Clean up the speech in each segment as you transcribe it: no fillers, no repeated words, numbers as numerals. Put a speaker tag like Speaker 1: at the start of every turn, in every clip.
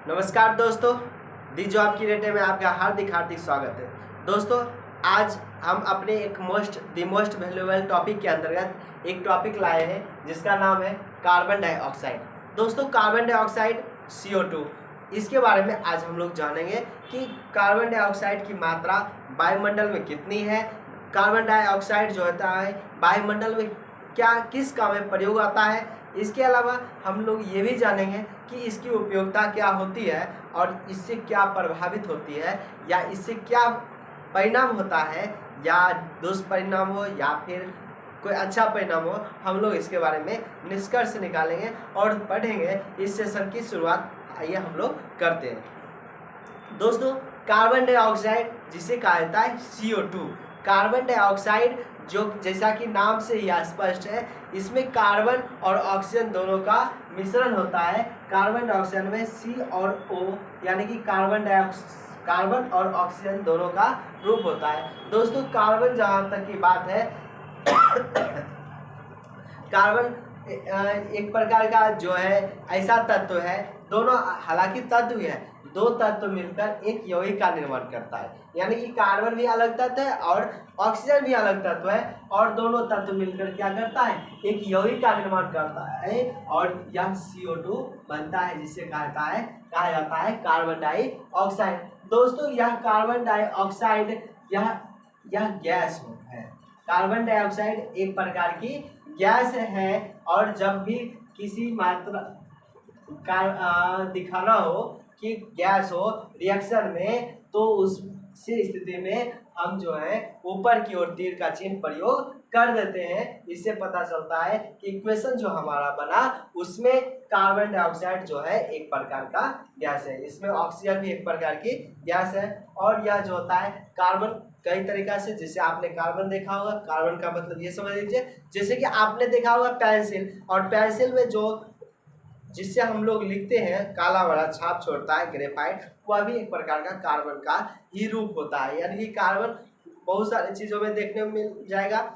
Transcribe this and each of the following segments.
Speaker 1: नमस्कार दोस्तों, दी जॉब की रेटे में आपका हार्दिक हार्दिक स्वागत है। दोस्तों, आज हम अपने एक मोस्ट वैल्यूएबल टॉपिक के अंतर्गत एक टॉपिक लाए हैं जिसका नाम है कार्बन डाइऑक्साइड। दोस्तों, कार्बन डाइऑक्साइड CO2, इसके बारे में आज हम लोग जानेंगे कि कार्बन डाइऑक्साइड की मात्रा वायुमंडल में कितनी है, कार्बन डाइऑक्साइड जो होता है वायुमंडल में क्या किस काम में प्रयोग आता है। इसके अलावा हम लोग ये भी जानेंगे कि इसकी उपयोगिता क्या होती है और इससे क्या प्रभावित होती है या इससे क्या परिणाम होता है, या दुष्परिणाम हो या फिर कोई अच्छा परिणाम हो। हम लोग इसके बारे में निष्कर्ष निकालेंगे और पढ़ेंगे। इस सेशन की शुरुआत आइए हम लोग करते हैं। दोस्तों, कार्बन डाइऑक्साइड जिसे कहा जाता है CO2, कार्बन डाइऑक्साइड जो जैसा कि नाम से ही स्पष्ट है, इसमें कार्बन और ऑक्सीजन दोनों का मिश्रण होता है। कार्बन डाइऑक्साइड में C और O यानी कि कार्बन और ऑक्सीजन दोनों का रूप होता है। दोस्तों, कार्बन जहाँ तक की बात है कार्बन एक प्रकार का जो है ऐसा तत्व है, दोनों हालांकि तत्व है, दो तत्व मिलकर एक यौगिक का निर्माण करता है। यानी कि कार्बन भी अलग तत्व है और ऑक्सीजन भी अलग तत्व है, और दोनों तत्व मिलकर क्या करता है, एक यौगिक का निर्माण करता है और यह CO2 बनता है, जिसे कहा जाता है कार्बन डाइऑक्साइड। दोस्तों, यह कार्बन डाइऑक्साइड यह गैस है। कार्बन डाइऑक्साइड एक प्रकार की गैस है, और जब भी किसी मात्रा का दिखाना हो कि गैस हो रिएक्शन में, तो उस स्थिति में हम जो है ऊपर की ओर तीर का चिन्ह प्रयोग कर देते हैं। इससे पता चलता है कि इक्वेशन जो हमारा बना उसमें कार्बन डाइऑक्साइड जो है एक प्रकार का गैस है, इसमें ऑक्सीजन भी एक प्रकार की गैस है। और यह जो होता है कार्बन कई तरीका से, जैसे आपने कार्बन देखा होगा, कार्बन का मतलब ये समझ लीजिए जैसे कि आपने देखा होगा पेंसिल, और पेंसिल में जो जिससे हम लोग लिखते हैं काला वाला छाप छोड़ता है ग्रेफाइट, वह भी एक प्रकार का कार्बन का ही रूप होता है। यानी कि कार्बन बहुत सारी चीज़ों में देखने को मिल जाएगा,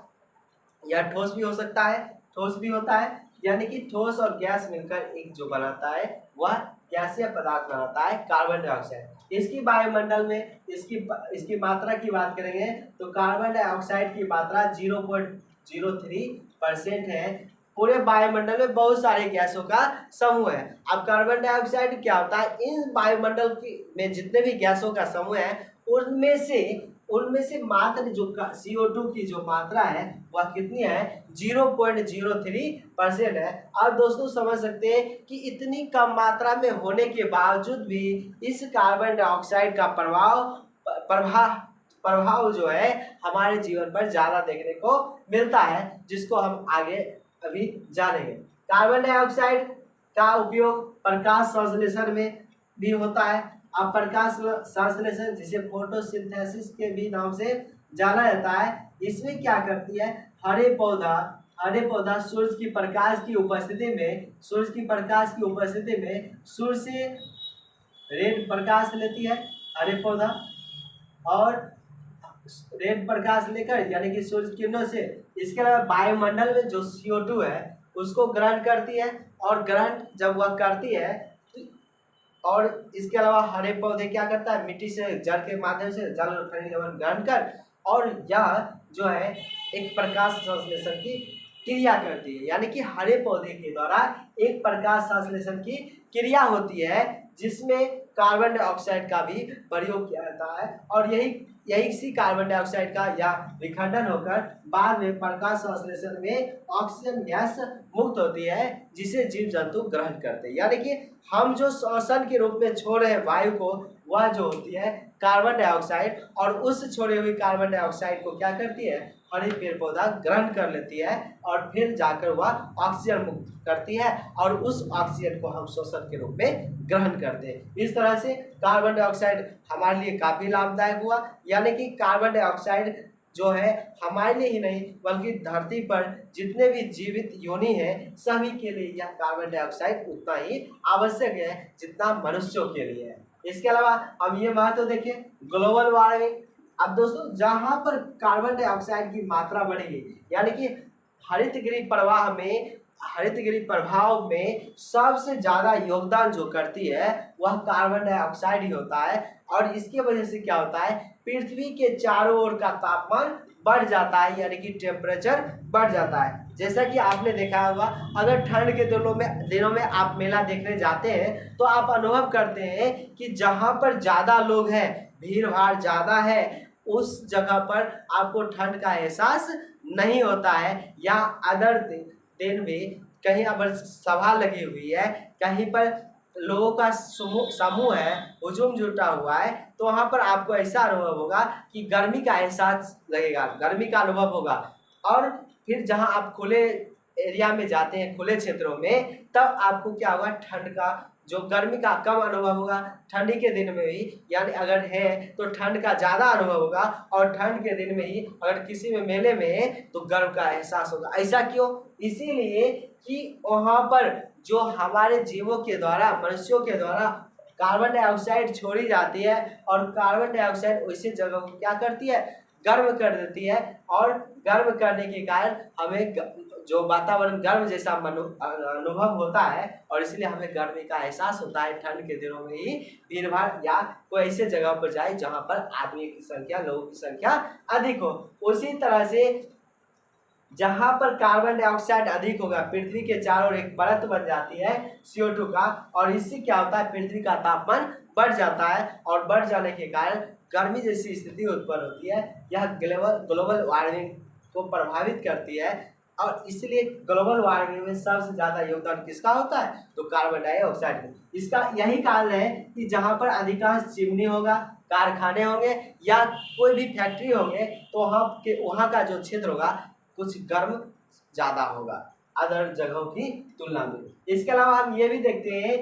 Speaker 1: या ठोस भी हो सकता है, ठोस भी होता है। यानी कि ठोस और गैस मिलकर एक जो बनाता है वह गैसीय पदार्थ बनाता है कार्बन डाइऑक्साइड। इसकी वायुमंडल में इसकी मात्रा की बात करेंगे तो कार्बन डाइऑक्साइड की मात्रा 0.03% है। पूरे वायुमंडल में बहुत सारे गैसों का समूह है। अब कार्बन डाइऑक्साइड क्या होता है, इन वायुमंडल में जितने भी गैसों का समूह है उनमें से मात्र जो CO2 की जो मात्रा है वह कितनी है, 0.03% है। अब दोस्तों समझ सकते हैं कि इतनी कम मात्रा में होने के बावजूद भी इस कार्बन डाइऑक्साइड का प्रभाव जो है हमारे जीवन पर ज़्यादा देखने को मिलता है, जिसको हम आगे अभी जानेंगे। कार्बन डाइऑक्साइड का उपयोग प्रकाश संश्लेषण में भी होता है। अब प्रकाश संश्लेषण जिसे फोटोसिंथेसिस के भी नाम से जाना जाता है, इसमें क्या करती है, हरे पौधा सूर्य की प्रकाश की उपस्थिति में सूर्य से रेड प्रकाश लेती है हरे पौधा, और रेड प्रकाश लेकर यानी कि सूर्य किरणों से, इसके अलावा वायुमंडल में जो CO2 है उसको ग्रहण करती है, और ग्रहण जब वह करती है और इसके अलावा हरे पौधे क्या करता है, मिट्टी से जल के माध्यम से जल और खनिज लवण ग्रहण कर, और यह जो है एक प्रकाश संश्लेषण की क्रिया करती है। यानी कि हरे पौधे के द्वारा एक प्रकाश संश्लेषण की क्रिया होती है, जिसमें कार्बन डाइऑक्साइड का भी प्रयोग किया जाता है, और यही कार्बन डाइऑक्साइड का या विखंडन होकर बाद में प्रकाश संश्लेषण में ऑक्सीजन गैस मुक्त होती है, जिसे जीव जंतु ग्रहण करते हैं। यानी कि हम जो श्वसन के रूप में छोड़ रहे हैं वायु को, वह जो होती है कार्बन डाइऑक्साइड, और उस छोड़े हुए कार्बन डाइऑक्साइड को क्या करती है, हरे पेड़ पौधा ग्रहण कर लेती है, और फिर जाकर वह ऑक्सीजन मुक्त करती है, और उस ऑक्सीजन को हम श्वसन के रूप में ग्रहण करते हैं। इस तरह से कार्बन डाइऑक्साइड हमारे लिए काफ़ी लाभदायक हुआ। यानी कि कार्बन डाइऑक्साइड जो है हमारे लिए ही नहीं बल्कि धरती पर जितने भी जीवित योनि हैं सभी के लिए यह कार्बन डाइऑक्साइड उतना ही आवश्यक है जितना मनुष्यों के लिए है। इसके अलावा हम ये महत्व देखें ग्लोबल वार्मिंग। अब दोस्तों, जहाँ पर कार्बन डाइऑक्साइड की मात्रा बढ़ेगी, यानी कि हरित गृह प्रवाह में हरित गृह प्रभाव में सबसे ज़्यादा योगदान जो करती है वह कार्बन डाइऑक्साइड ही होता है। और इसके वजह से क्या होता है, पृथ्वी के चारों ओर का तापमान बढ़ जाता है, यानी कि टेम्परेचर बढ़ जाता है। जैसा कि आपने देखा होगा, अगर ठंड के दिनों में आप मेला देखने जाते हैं तो आप अनुभव करते हैं कि जहाँ पर ज़्यादा लोग हैं, भीड़ भाड़ ज़्यादा है, उस जगह पर आपको ठंड का एहसास नहीं होता है। या अदर दिन में कहीं अगर सभा लगी हुई है, कहीं पर लोगों का समूह है, हुजूम जुटा हुआ है, तो वहाँ पर आपको ऐसा अनुभव होगा कि गर्मी का एहसास लगेगा, गर्मी का अनुभव होगा। और फिर जहाँ आप खुले एरिया में जाते हैं, खुले क्षेत्रों में, तब आपको क्या होगा, ठंड का जो गर्मी का कम अनुभव होगा, ठंडी के दिन में ही, यानी अगर है तो ठंड का ज़्यादा अनुभव होगा, और ठंड के दिन में ही अगर किसी में मेले में है तो गर्म का एहसास होगा। ऐसा क्यों? इसीलिए कि वहाँ पर जो हमारे जीवों के द्वारा, मनुष्यों के द्वारा कार्बन डाइऑक्साइड छोड़ी जाती है, और कार्बन डाइऑक्साइड उसी जगह को क्या करती है, गर्म कर देती है। और गर्म करने के कारण हमें जो वातावरण गर्म जैसा अनुभव होता है, और इसलिए हमें गर्मी का एहसास होता है। ठंड के दिनों में ही भीड़ भाड़ या कोई ऐसे जगह पर जाए जहाँ पर आदमी की संख्या, लोगों की संख्या अधिक हो। उसी तरह से जहाँ पर कार्बन डाइऑक्साइड अधिक होगा, पृथ्वी के चारों ओर एक परत बन जाती है CO2 का, और इससे क्या होता है, पृथ्वी का तापमान बढ़ जाता है, और बढ़ जाने के कारण गर्मी जैसी स्थिति उत्पन्न होती है। यह ग्लोबल वार्मिंग को प्रभावित करती है, और इसलिए ग्लोबल वार्मिंग में सबसे ज़्यादा योगदान किसका होता है, तो कार्बन डाइऑक्साइड का। इसका यही कारण है कि जहाँ पर अधिकांश चिमनी होगा, कारखाने होंगे, या कोई भी फैक्ट्री होंगे, तो वहाँ का जो क्षेत्र होगा कुछ गर्म ज़्यादा होगा अदर जगहों की तुलना में। इसके अलावा हम ये भी देखते हैं,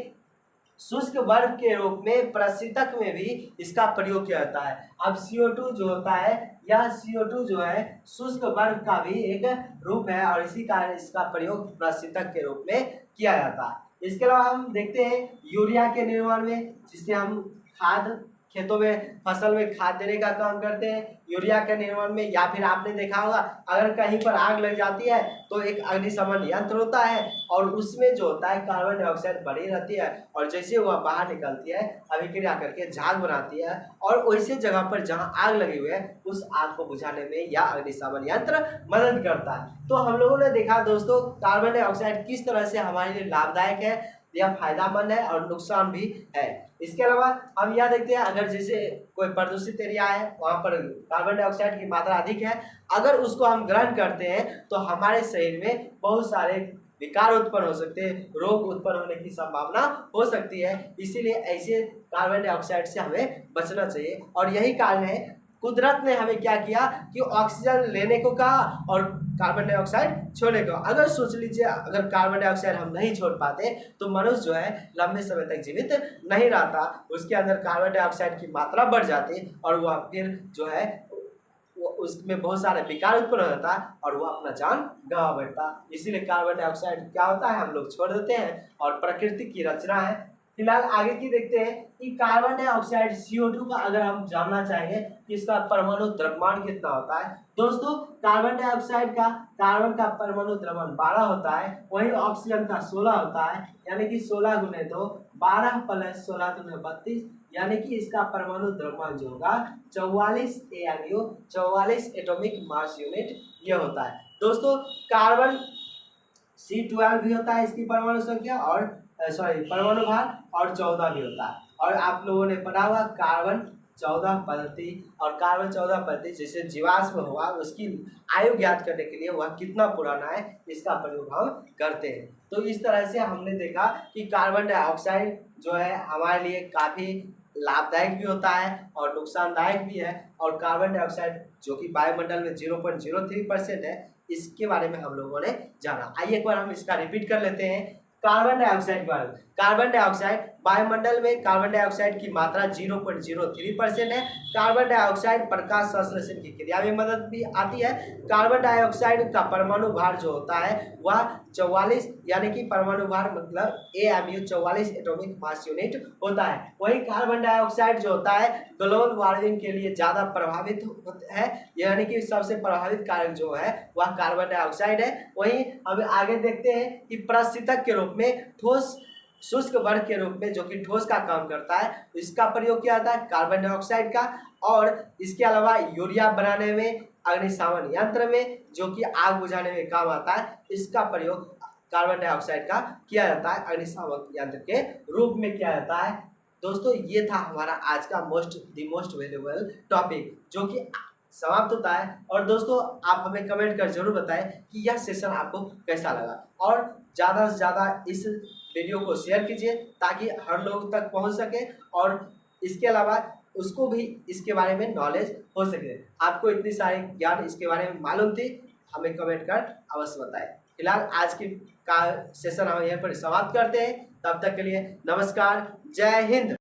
Speaker 1: शुष्क बर्फ के रूप में प्रशीतक में भी इसका प्रयोग किया जाता है। अब CO2 जो होता है, यह CO2 जो है शुष्क बर्फ का भी एक रूप है, और इसी कारण इसका प्रयोग प्रशीतक के रूप में किया जाता है। इसके अलावा हम देखते हैं यूरिया के निर्माण में, जिससे हम खाद, खेतों में फसल में खाद देने का काम करते हैं, यूरिया के निर्माण में। या फिर आपने देखा होगा, अगर कहीं पर आग लग जाती है तो एक अग्निशमन यंत्र होता है, और उसमें जो होता है कार्बन डाइऑक्साइड बढ़ी रहती है, और जैसे वह बाहर निकलती है अभिक्रिया करके झाग बनाती है, और वैसे जगह पर जहां आग लगी हुई है उस आग को बुझाने में यह अग्निशमन यंत्र मदद करता है। तो हम लोगों ने देखा दोस्तों, कार्बन डाइऑक्साइड किस तरह से हमारे लिए लाभदायक है, यह फायदेमंद है, और नुकसान भी है। इसके अलावा हम यह देखते हैं, अगर जैसे कोई प्रदूषित एरिया है, वहाँ पर कार्बन डाइऑक्साइड की मात्रा अधिक है, अगर उसको हम ग्रहण करते हैं तो हमारे शरीर में बहुत सारे विकार उत्पन्न हो सकते हैं, रोग उत्पन्न होने की संभावना हो सकती है। इसीलिए ऐसे कार्बन डाइऑक्साइड से हमें बचना चाहिए। और यही कारण है कुदरत ने हमें क्या किया कि ऑक्सीजन लेने को कहा और कार्बन डाइऑक्साइड छोड़ने को। अगर सोच लीजिए, अगर कार्बन डाइऑक्साइड हम नहीं छोड़ पाते तो मनुष्य जो है लंबे समय तक जीवित नहीं रहता, उसके अंदर कार्बन डाइऑक्साइड की मात्रा बढ़ जाती, और वह फिर जो है वो उसमें बहुत सारे विकार उत्पन्न हो जाता है, और वह अपना जान गंवा बैठता। इसीलिए कार्बन डाइऑक्साइड क्या होता है, हम लोग छोड़ देते हैं, और प्रकृति की रचना है। फिलहाल आगे की देखते हैं कि कार्बन डाइऑक्साइड CO2 का अगर हम जानना चाहेंगे कि इसका परमाणु द्रव्यमान कितना होता है। दोस्तों, कार्बन डाइऑक्साइड का, कार्बन का परमाणु द्रव्यमान 12 होता है, वहीं ऑक्सीजन का 16 होता है, यानी कि 16 गुने 2, 12 + 16 × 32, यानी कि इसका परमाणु द्रव्यमान जो होगा 44 ARU 44 एटॉमिक मास यूनिट ये होता है। दोस्तों, कार्बन C12 भी होता है इसकी परमाणु संख्या, और परमाणु भार, और 14 भी होता है। और आप लोगों ने पढ़ा होगा कार्बन 14 पद्धति, और कार्बन 14 पद्धति जैसे जीवाश्म हुआ, उसकी आयु ज्ञात करने के लिए वह कितना पुराना है इसका प्रयोग हम करते हैं। तो इस तरह से हमने देखा कि कार्बन डाइऑक्साइड जो है हमारे लिए काफ़ी लाभदायक भी होता है और नुकसानदायक भी है। और कार्बन डाइऑक्साइड जो कि वायुमंडल में 0.03% है, इसके बारे में हम लोगों ने जाना। आइए एक बार हम इसका रिपीट कर लेते हैं। कार्बन डाइऑक्साइड के बारे में, कार्बन डाइऑक्साइड, वायुमंडल में कार्बन डाइऑक्साइड की मात्रा 0.03% है। कार्बन डाइऑक्साइड प्रकाश संश्लेषण की क्रिया में मदद भी आती है। कार्बन डाइऑक्साइड का परमाणु भार जो होता है वह 44, यानी कि परमाणु भार मतलब AMU 44 एटॉमिक मास यूनिट होता है। वहीं कार्बन डाइऑक्साइड जो होता है ग्लोबल वार्मिंग के लिए ज़्यादा प्रभावित है, यानी कि सबसे प्रभावित कारक जो है वह कार्बन डाइऑक्साइड है। वहीं अब आगे देखते हैं कि प्रशीतक के रूप में ठोस शुष्क वर्ग के रूप में, जो कि ठोस का काम करता है, तो इसका प्रयोग किया जाता है कार्बन डाइऑक्साइड का। और इसके अलावा यूरिया बनाने में, अग्निशमन यंत्र में जो कि आग बुझाने में काम आता है, इसका प्रयोग कार्बन डाइऑक्साइड का किया जाता है, अग्निशामक यंत्र के रूप में किया जाता है। दोस्तों ये था हमारा आज का मोस्ट वैल्यूएबल टॉपिक जो कि समाप्त होता है। और दोस्तों आप हमें कमेंट कर जरूर बताएं कि यह सेशन आपको कैसा लगा, और ज़्यादा से ज़्यादा इस वीडियो को शेयर कीजिए ताकि हर लोग तक पहुंच सके, और इसके अलावा उसको भी इसके बारे में नॉलेज हो सके। आपको इतनी सारी ज्ञान इसके बारे में मालूम थी, हमें कमेंट कर अवश्य बताएं। फिलहाल आज की का सेशन हम यहाँ पर समाप्त करते हैं। तब तक के लिए नमस्कार, जय हिंद।